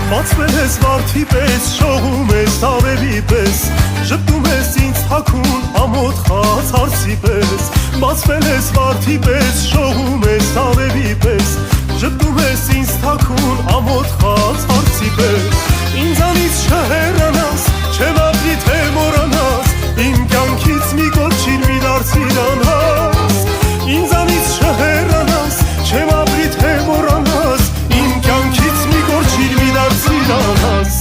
Բացվել ես վարդի պես, շողում ես արևի պես, ժպտում ես ինձ թաքուն ամոթ խաց հարցի պես, բացվել ես վարդի պես, շողում ես արևի պես, ժպտում ես ինձ թաքուն ամոթ խաց հարցի պես, ինձանից չհեռանաս, չեմ ապրի թե մոռանաս, իմ կյանքից մի կոչիր մի դարձիր անհաս, ինձանից չհեռանաս, չեմ ապրի թե մոռանաս, իմ կյանքից մի կոչիր մի դարձիր անհաս,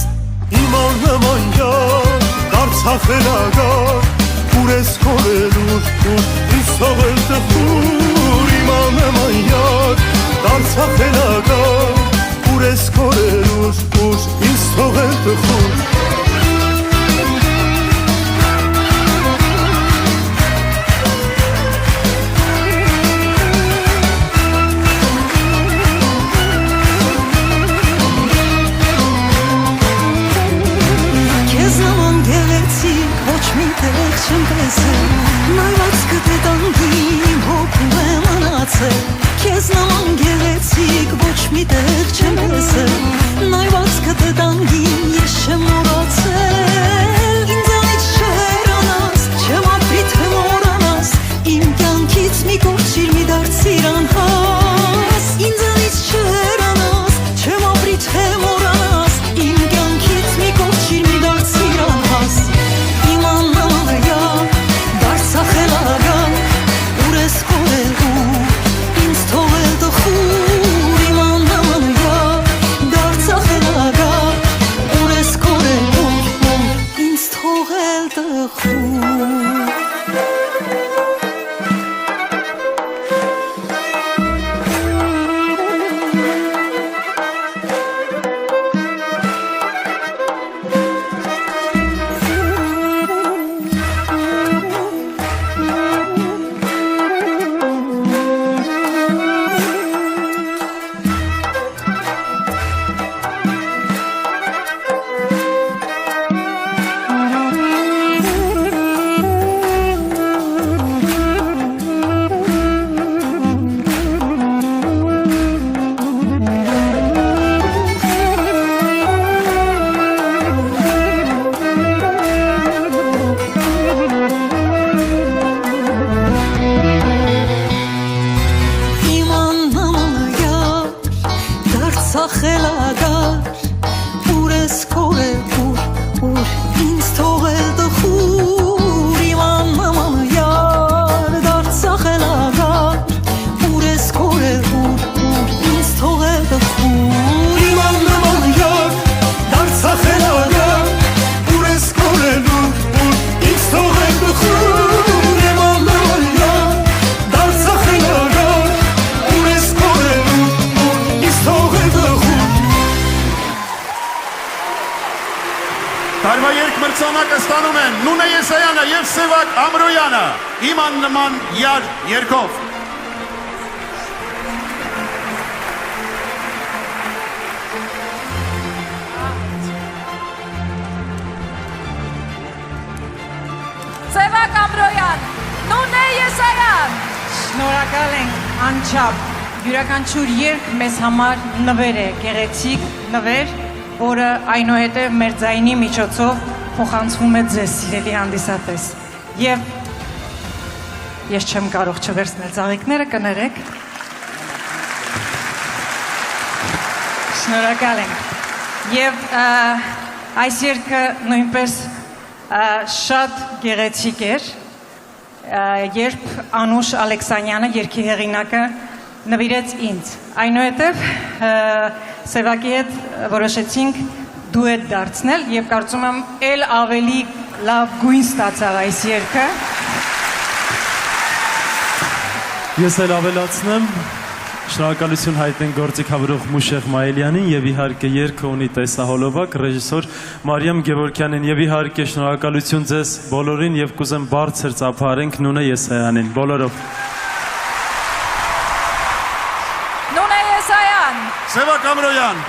իմ աննման յար, դարձա խելագար, ուր ես կորել ուր, ինձ թողել տխուր, իմ աննման յար, դարձա խելագար, ուր ես կորել ուր, ինձ թողել տխուր Նայված կտե տանգին հոգում եմ անացել Քեզ նման գեղեցիկ ոչ մի տեղ չեմ տեսել Նայված կտե տանգին ես չեմ մոռացել Ինձանից չհեռանաս, չեմ ապրի թե մոռանաս Իմ կյանքից մի կորչիր մի դարձիր անհաս Ինձանից չհեռանաս, չեմ ապրի թե մոռանաս Իմ կյանքից մի կորչիր մի դարձիր անհաս Իմ աննամայա Խելագար, ուր ես կորել ու ինձ թողել տխուր Իմ աննամայա, դարձա խելագար, ուր ես կորել ու ինձ թողել տխուր Խելագար, ուր ես կորել, ուր ինձ թողել տխուր Իմ աննամայար, դարձա խելագար, ուր ես կորել, ուր ինձ թողել տխուր Իմ աննամայար, դարձա խելագար, ուր ես կորել, ուր ինձ թողել տխուր Իմ աննամայար, դարձա խելագար, ուր ես կորել, ինձ թողել Տարվա երկ մրցանակը ստանում են Նունե Եսայանը և Սևակ Ամրոյանը Իմ աննման յար երգով Սևակ Ամրոյան, Նունե Եսայան Շնորհակալ ենք անչափ յուրաքանչյուր երգ մեզ համար նվեր է, գեղեցիկ նվեր որը այնուհետև մեր ձայնի միջոցով փոխանցվում է ձեզ, սիրելի հանդիսատես։ Եվ ես չեմ կարող չվերցնել ծաղիկները, կներեք։ Շնորհակալ ենք։ Եվ այս երգը նույնպես շատ գեղեցիկ էր, երբ Անուշ Ալեքսանյանը, երգի հեղինակը, նվիրեց ինձ։ Այնուհետև Սևակի հետ որոշեցինք դուետ դարձնել և կարծում եմ էլ ավելի լավ գույն ստացավ այս երգը։ Ես էլ ավելացնեմ, շնորհակալություն հայտնենք գործիքավորող Մուշեղ Մայելյանին և իհարկե երգը ունի տեսահոլովակ ռեժիսոր Մարիամ Գևորգյանին և իհարկե շնորհակալություն ձեզ բոլորին և կուզեմ բարձր ծափահարենք Նունե Եսայանին, բոլորով։ Նունե Եսայան Սևակ Ամրոյան